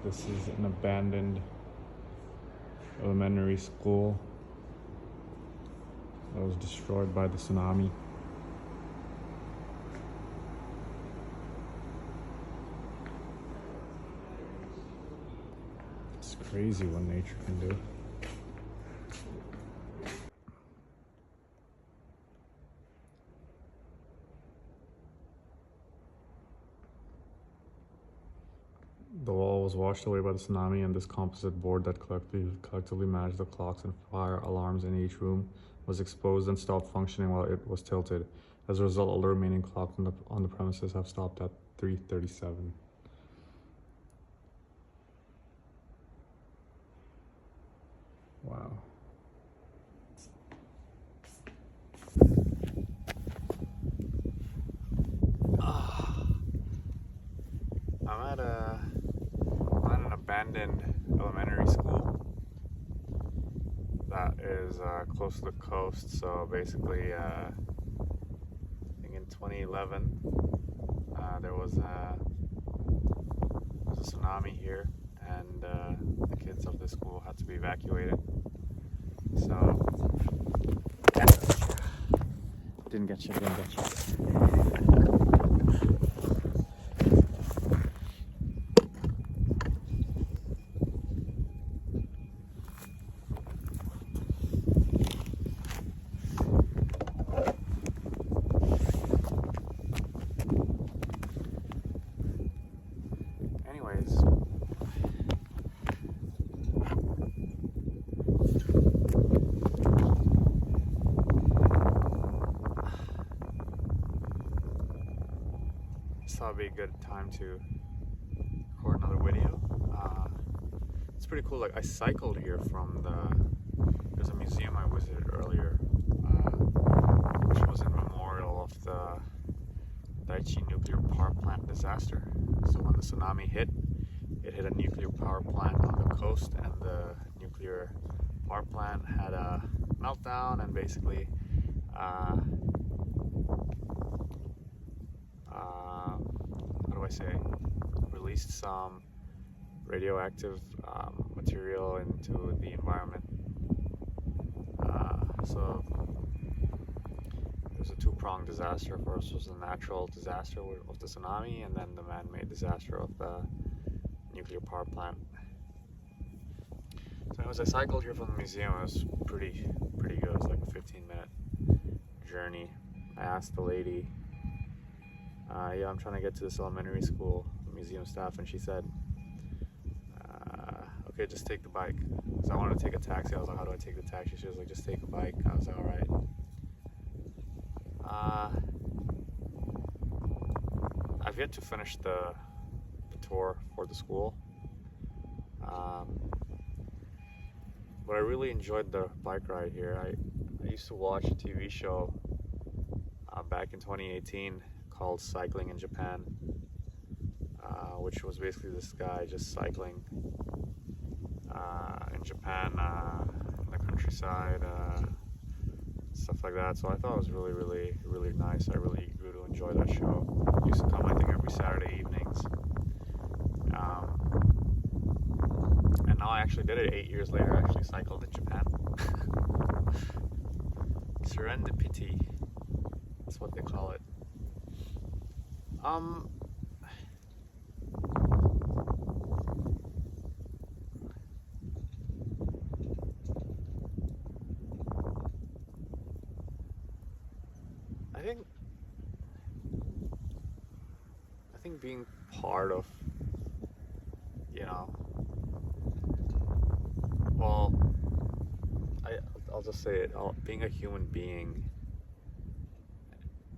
This is an abandoned elementary school that was destroyed by the tsunami. It's crazy what nature can do. The wall was washed away by the tsunami, and this composite board that collectively managed the clocks and fire alarms in each room was exposed and stopped functioning while it was tilted. As a result, all the remaining clocks on the premises have stopped at 3:37. Wow. I'm at an abandoned elementary school that is close to the coast. So basically, I think in 2011, there was a tsunami here, and the kids of the school had to be evacuated. So didn't get you. Anyways, this thought would be a good time to record another video. It's pretty cool. Like, I cycled here from there's a museum I visited earlier, which was in memorial of the Daiichi nuclear power plant disaster. So when the tsunami hit, it hit a nuclear power plant on the coast, and the nuclear power plant had a meltdown and basically how do I say, released some radioactive material into the environment. So it was a two-pronged disaster. First was the natural disaster of the tsunami, and then the man-made disaster of the nuclear power plant. So as I cycled here from the museum, it was pretty good. It was like a 15-minute journey. I asked the lady, yeah, I'm trying to get to this elementary school, the museum staff, and she said, okay, just take the bike. Because I wanted to take a taxi. I was like, how do I take the taxi? She was like, just take a bike. I was like, all right. I've yet to finish the tour for the school, but I really enjoyed the bike ride here. I used to watch a TV show back in 2018 called Cycling in Japan, which was basically this guy just cycling in Japan, in the countryside, stuff like that. So I thought it was really nice. I really grew to enjoy that show. It used to come, I think, every Saturday evenings. And now I actually did it 8 years later. I actually cycled in Japan. Serendipity, that's what they call it. I think being part of, well, I'll just say it, being a human being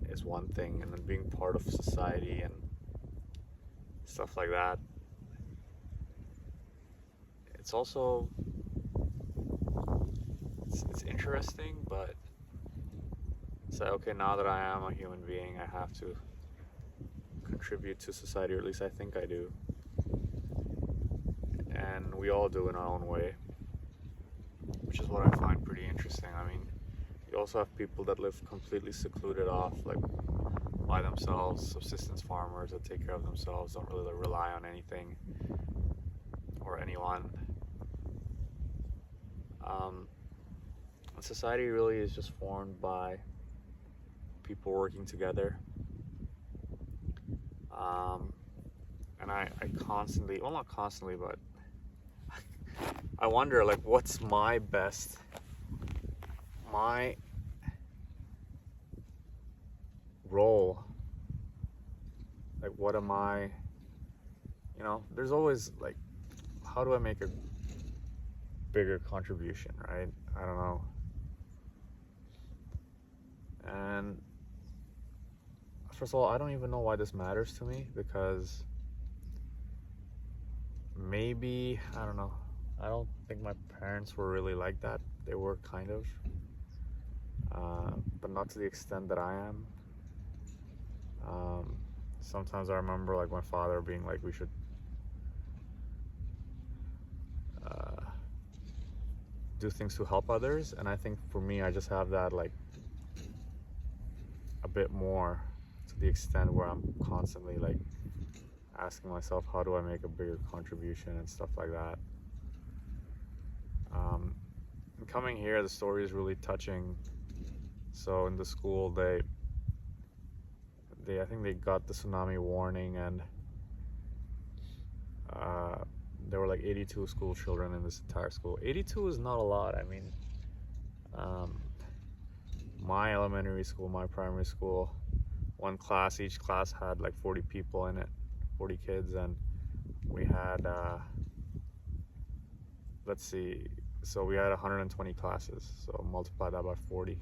is one thing, and then being part of society and stuff like that, it's also, it's interesting, but it's like, okay, now that I am a human being, I have to contribute to society, or at least I think I do, and we all do in our own way, which is what I find pretty interesting. I mean, you also have people that live completely secluded off, like by themselves, subsistence farmers that take care of themselves, don't really rely on anything, or anyone. Um, Society really is just formed by people working together. And I constantly, well, not constantly, but I wonder, like, what's my role? Like, what am I, there's always, like, how do I make a bigger contribution, right? I don't know. And first of all, I don't even know why this matters to me, because maybe, I don't know. I don't think my parents were really like that. They were kind of, but not to the extent that I am. Sometimes I remember, like, my father being like, we should do things to help others. And I think for me, I just have that, like, a bit more, to the extent where I'm constantly, like, asking myself, how do I make a bigger contribution and stuff like that. And coming here, the story is really touching. So in the school, they I think they got the tsunami warning, and there were like 82 school children in this entire school. 82 is not a lot. I mean, my elementary school, my primary school, each class had like 40 people in it, 40 kids, and we had, let's see, so we had 120 classes, so multiply that by 40.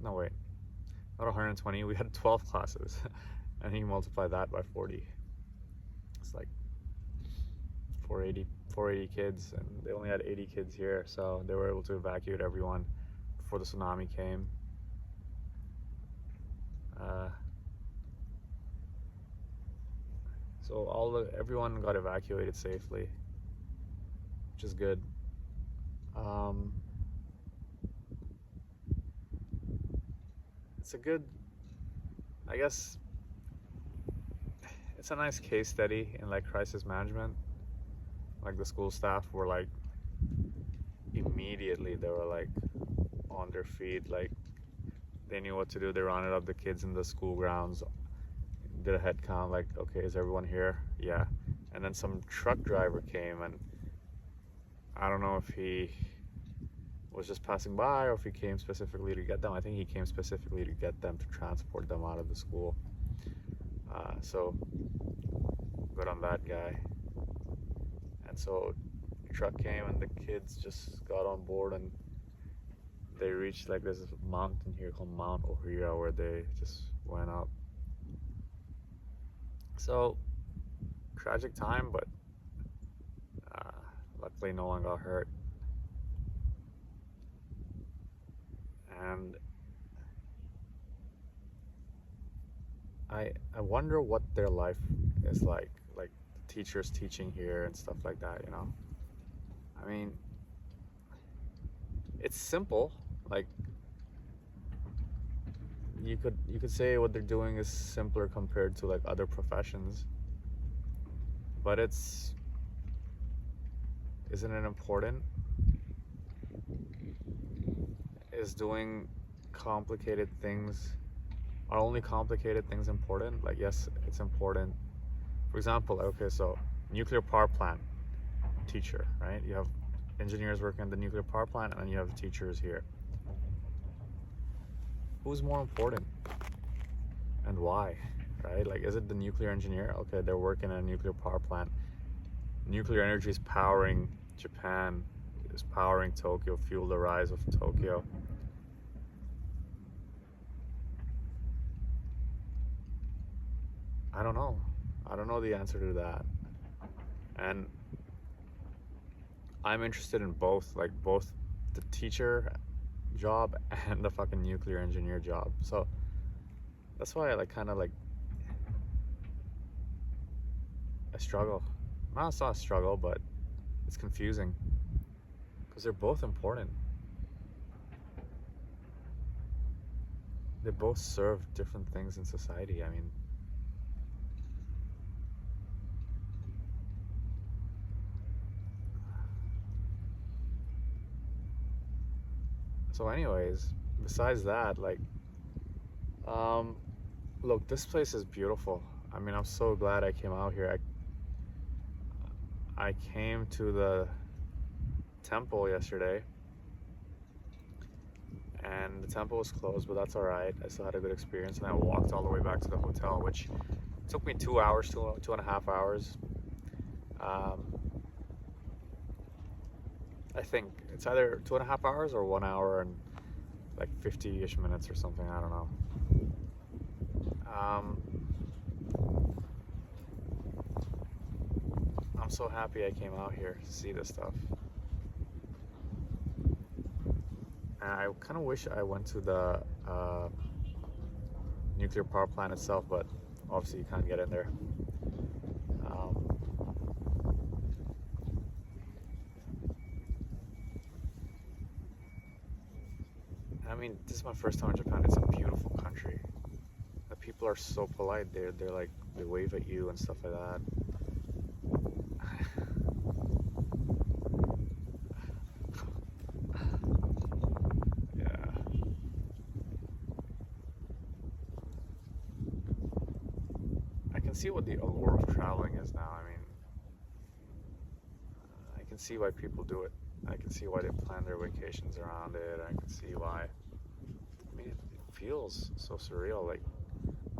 No, wait, not 120, we had 12 classes, and you multiply that by 40. It's like 480 kids, and they only had 80 kids here, so they were able to evacuate everyone before the tsunami came. So everyone got evacuated safely, which is good. It's a good, I guess, it's a nice case study in like crisis management. Like the school staff were like, immediately they were like on their feet, like they knew what to do. They rounded up the kids in the school grounds, did a head count, like, okay, is everyone here? Yeah. And then some truck driver came, and I don't know if he was just passing by or if he came specifically to get them. I think he came specifically to get them, to transport them out of the school. So good on that guy. And so the truck came, and the kids just got on board, and they reached like this mountain here called Mount Ohria, where they just went up. So tragic time, but luckily no one got hurt. And I wonder what their life is like teachers teaching here and stuff like that, I mean, it's simple. Like, you could say what they're doing is simpler compared to like other professions, but isn't it important? Is doing complicated things, are only complicated things important? Like, yes, it's important. For example, okay, so nuclear power plant teacher, right? You have engineers working on the nuclear power plant, and then you have teachers here. Who's more important and why, right? Like, is it the nuclear engineer? Okay, they're working on a nuclear power plant. Nuclear energy is powering Japan, is powering Tokyo, fueled the rise of Tokyo. I don't know. I don't know the answer to that. And I'm interested in both, like both the teacher job and the fucking nuclear engineer job. So that's why I struggle. No, it's not a struggle, but it's confusing because they're both important. They both serve different things in society. I mean, So anyways, besides that, like, um, look, this place is beautiful. I mean, I'm so glad I came out here. I came to the temple yesterday, and the temple was closed, but that's all right. I still had a good experience, and I walked all the way back to the hotel, which took me 2 hours, 2.5 hours. Um, I think it's either 2.5 hours or 1 hour and like 50-ish minutes or something. I don't know. I'm so happy I came out here to see this stuff. And I kind of wish I went to the nuclear power plant itself, but obviously you can't get in there. I mean, this is my first time in Japan. It's a beautiful country. The people are so polite. They're like, they wave at you and stuff like that. I can see what the allure of traveling is now. I mean, I can see why people do it. I can see why they plan their vacations around it. I can see why. I mean, it feels so surreal. Like,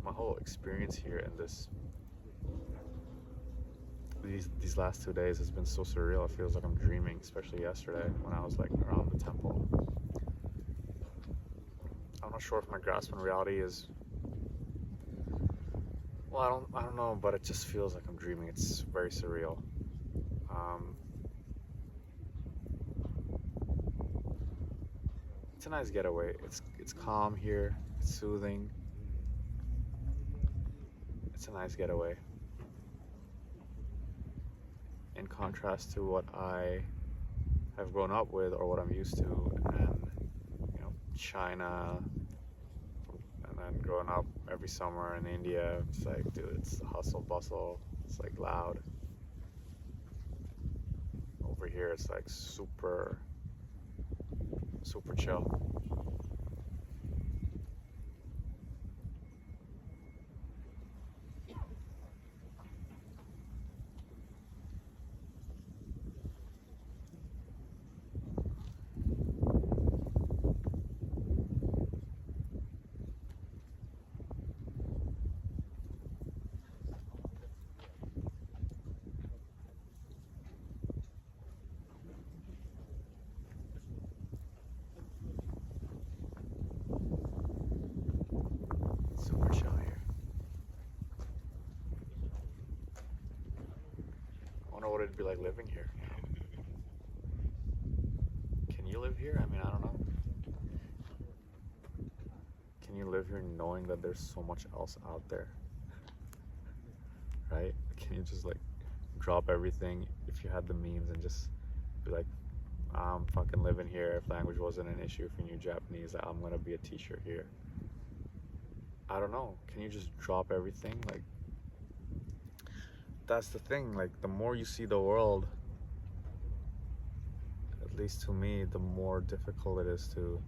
my whole experience here in these last 2 days has been so surreal. It feels like I'm dreaming, especially yesterday when I was like around the temple. I'm not sure if my grasp on reality is, well, I don't know, but it just feels like I'm dreaming. It's very surreal. It's a nice getaway. It's calm here. It's soothing. It's a nice getaway. In contrast to what I have grown up with or what I'm used to, and China, and then growing up every summer in India, it's like, dude, it's hustle bustle. It's like loud. Over here, it's like super chill. Super chill here. I wonder what it'd be like living here. Can you live here? I mean, I don't know. Can you live here knowing that there's so much else out there? Right? Can you just like drop everything if you had the means and just be like, I'm fucking living here. If language wasn't an issue, if you knew Japanese, I'm gonna be a teacher here. I don't know. Can you just drop everything? Like, that's the thing. Like, the more you see the world, at least to me, the more difficult it is to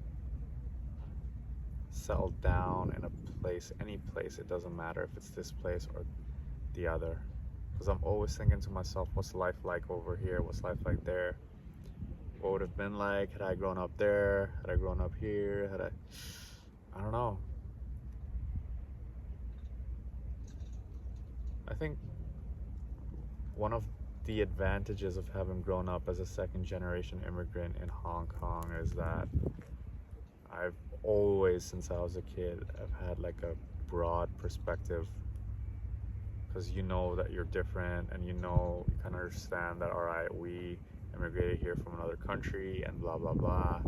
settle down in a place, any place. It doesn't matter if it's this place or the other. Because I'm always thinking to myself, what's life like over here? What's life like there? What would have been like had I grown up there? Had I grown up here? I don't know. I think one of the advantages of having grown up as a second-generation immigrant in Hong Kong is that I've always, since I was a kid, I've had like a broad perspective, because you know that you're different, and you can understand that, all right, we immigrated here from another country and blah blah blah.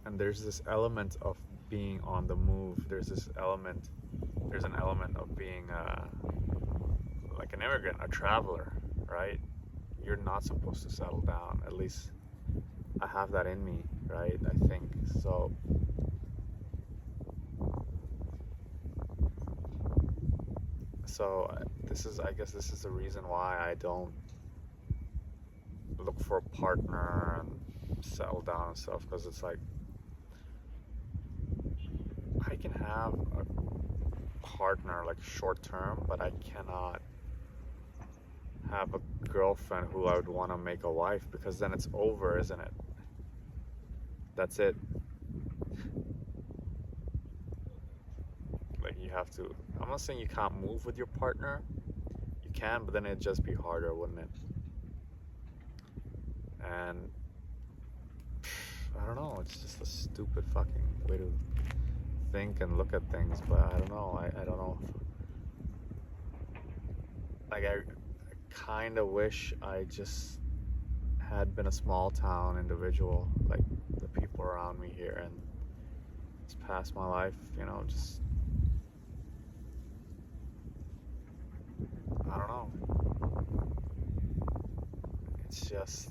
And there's this element of being on the move. There's an element of being like an immigrant, a traveler, right? You're not supposed to settle down. At least I have that in me, right? I think so. I guess this is the reason why I don't look for a partner and settle down and stuff, because it's like I can have a partner like short term, but I cannot have a girlfriend who I would want to make a wife, because then it's over, isn't it? That's it. Like, you have to, I'm not saying you can't move with your partner, you can, but then it'd just be harder, wouldn't it? And I don't know, it's just a stupid fucking way to think and look at things, but I don't know, I don't know. Like, I kind of wish I just had been a small town individual, like the people around me here, and just past my life, you know, just, I don't know. It's just,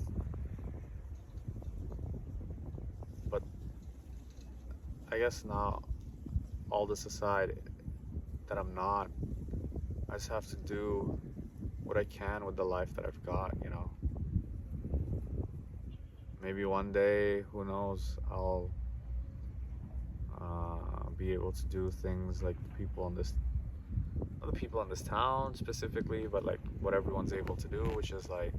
but I guess now, all this aside, that I'm not, I just have to do what I can with the life that I've got, you know. Maybe one day, who knows, I'll be able to do things like the people in this, not the people in this town specifically, but like what everyone's able to do, which is like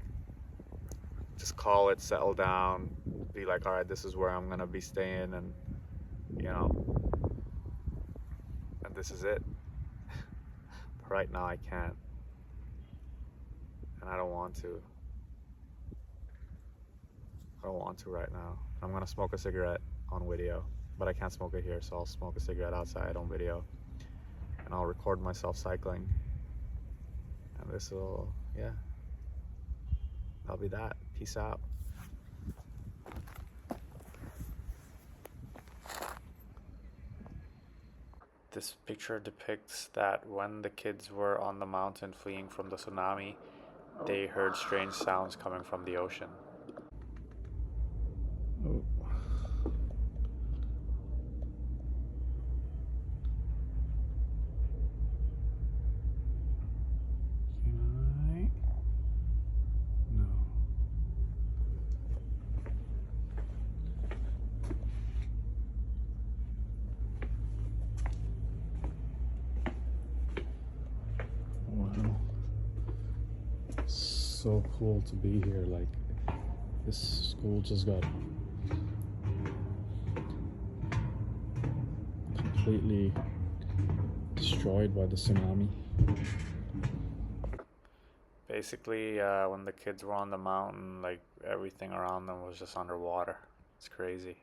just call it, settle down, be like, all right, this is where I'm gonna be staying, and you know, and this is it. But right now I can't, and I don't want to. I don't want to right now. I'm gonna smoke a cigarette on video, but I can't smoke it here, so I'll smoke a cigarette outside on video, and I'll record myself cycling, and this will, yeah, that'll be that. Peace out. This picture depicts that when the kids were on the mountain fleeing from the tsunami, they heard strange sounds coming from the ocean. Oh. Can I? No. Wow. So cool to be here. Like, this school just got completely destroyed by the tsunami. Basically, when the kids were on the mountain, like, everything around them was just underwater. It's crazy.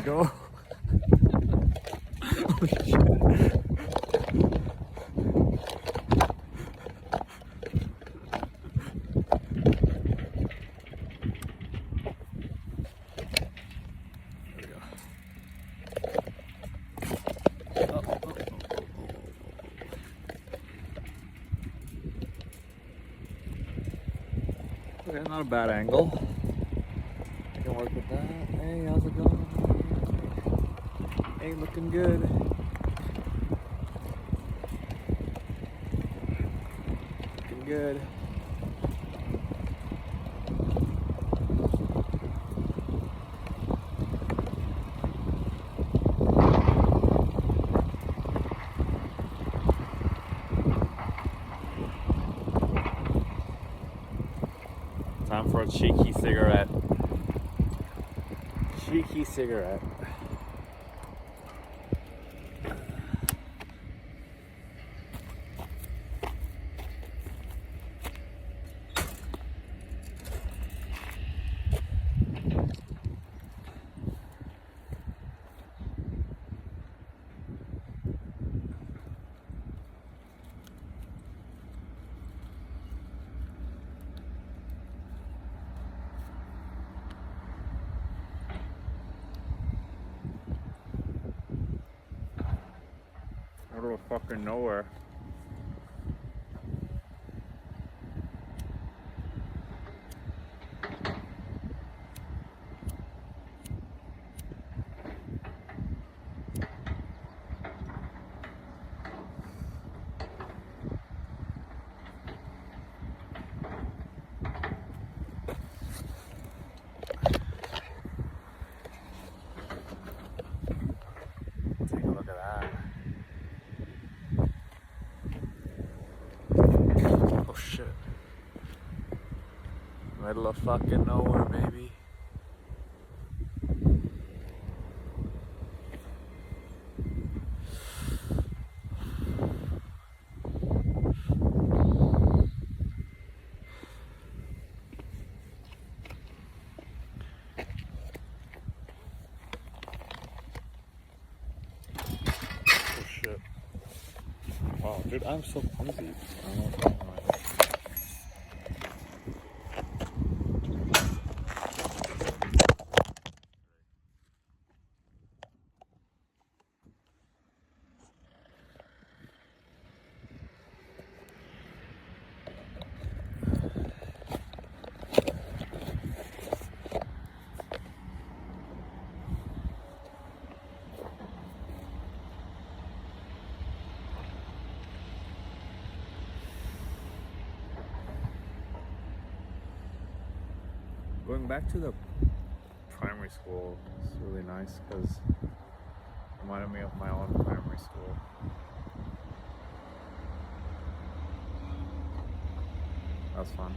Go. Oh, shit. Okay, not a bad angle. I can work with that. Hey, how's it going? Hey, looking good. Looking good. Time for a cheeky cigarette. Cheeky cigarette. Middle of fucking nowhere. Take a look at that. Oh shit. Middle of fucking nowhere, baby. Oh shit. Wow, dude, I'm so clumsy. I don't know what's wrong with my head. Going back to the primary school is really nice because it reminded me of my own primary school. That was fun.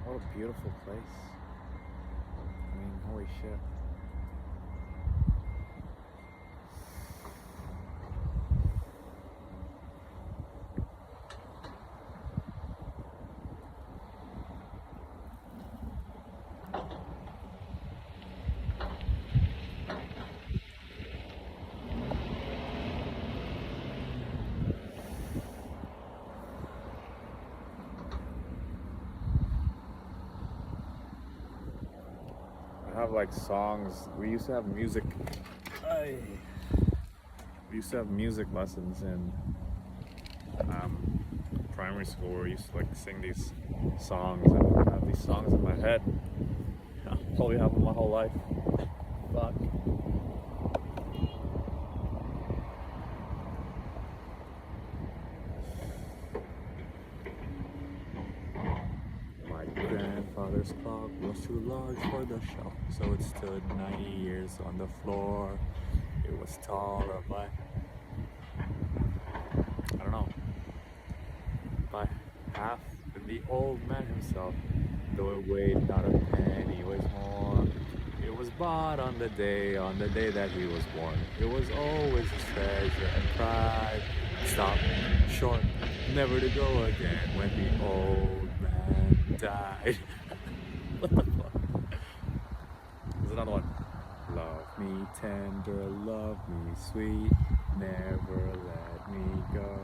What a beautiful place. I mean, holy shit. Have like songs. We used to have music. We used to have music lessons in primary school where we used to like sing these songs, and I have these songs in my head. I'll probably have them my whole life. Fuck. Grandfather's clock was too large for the shelf, so it stood 90 years on the floor. It was taller by, I don't know, by half than the old man himself, though it weighed not a penny, was more. It was bought on the day that he was born. It was always his treasure and pride. Stop short, never to go again when the old man died. What the fuck? There's another one. Love me tender, love me sweet, never let me go.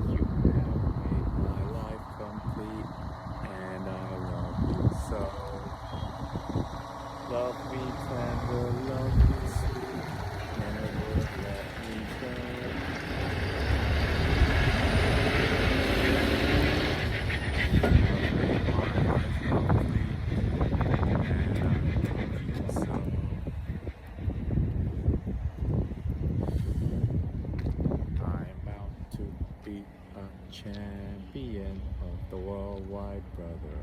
You have made my life complete, and I love you so. Love me tender, love me sweet, never let me go. Champion of the worldwide brother.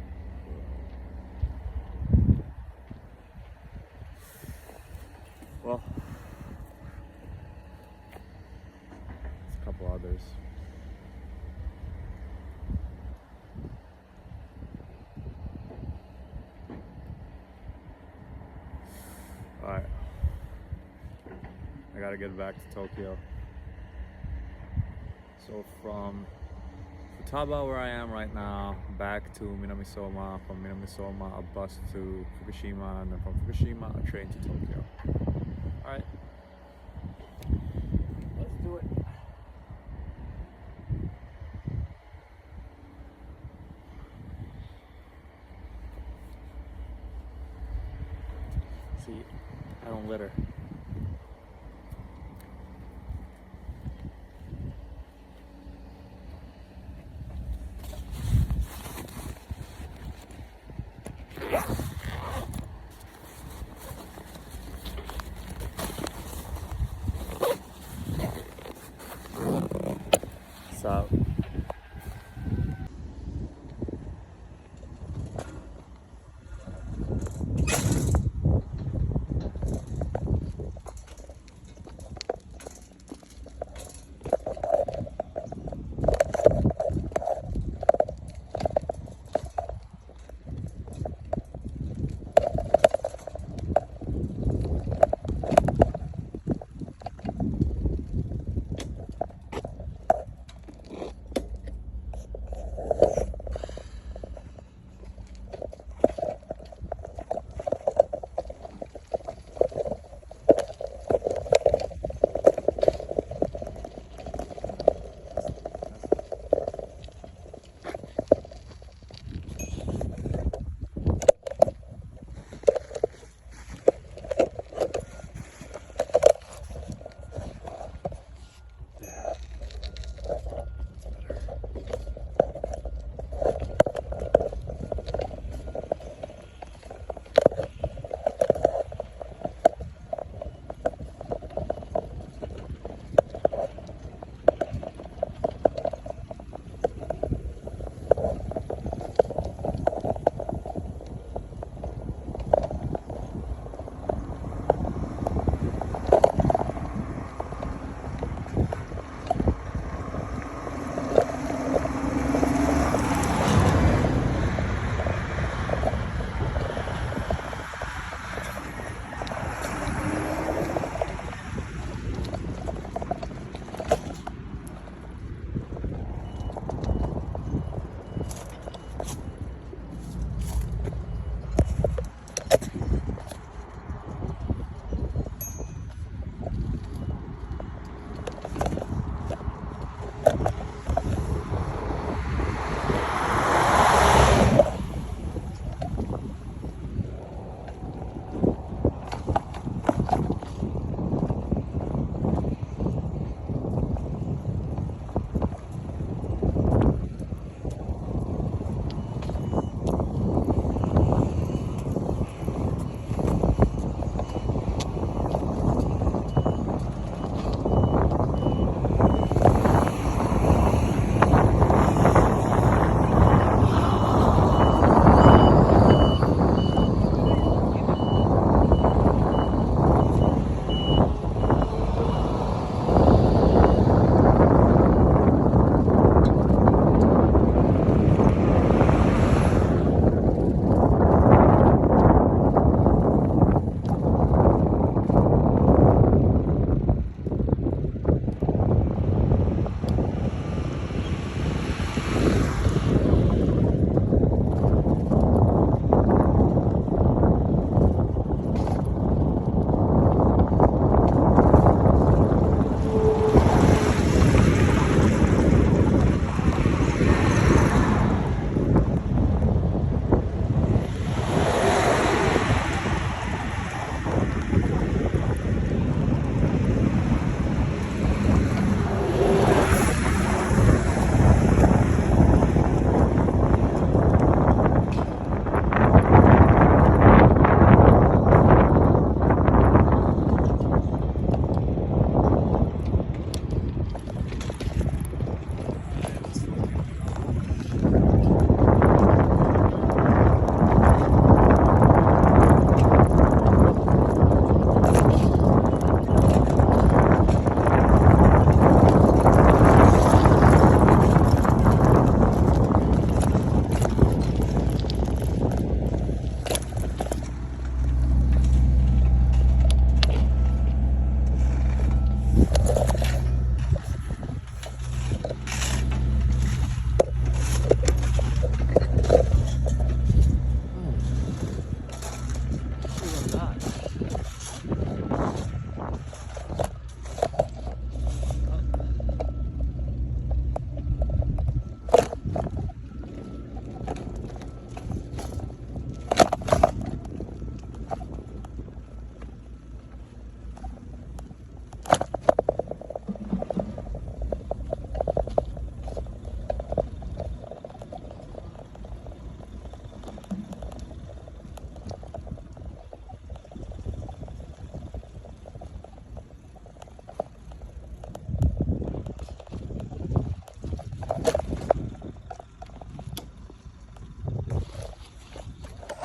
Well, there's a couple others. Alright, I gotta get back to Tokyo. So from Futaba, where I am right now, back to Minamisoma. From Minamisoma, a bus to Fukushima, and then from Fukushima, a train to Tokyo. Alright, let's do it. See, I don't litter. Out.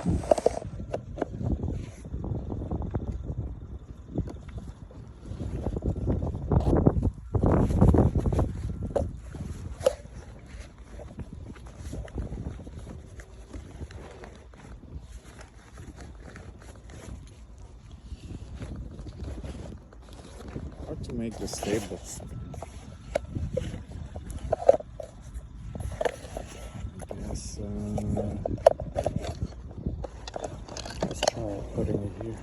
Hard to make this stable. I guess let's try putting it here.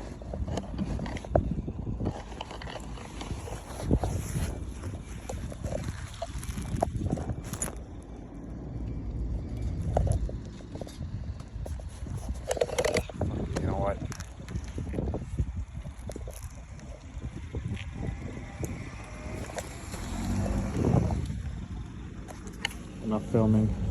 You know what? Enough filming.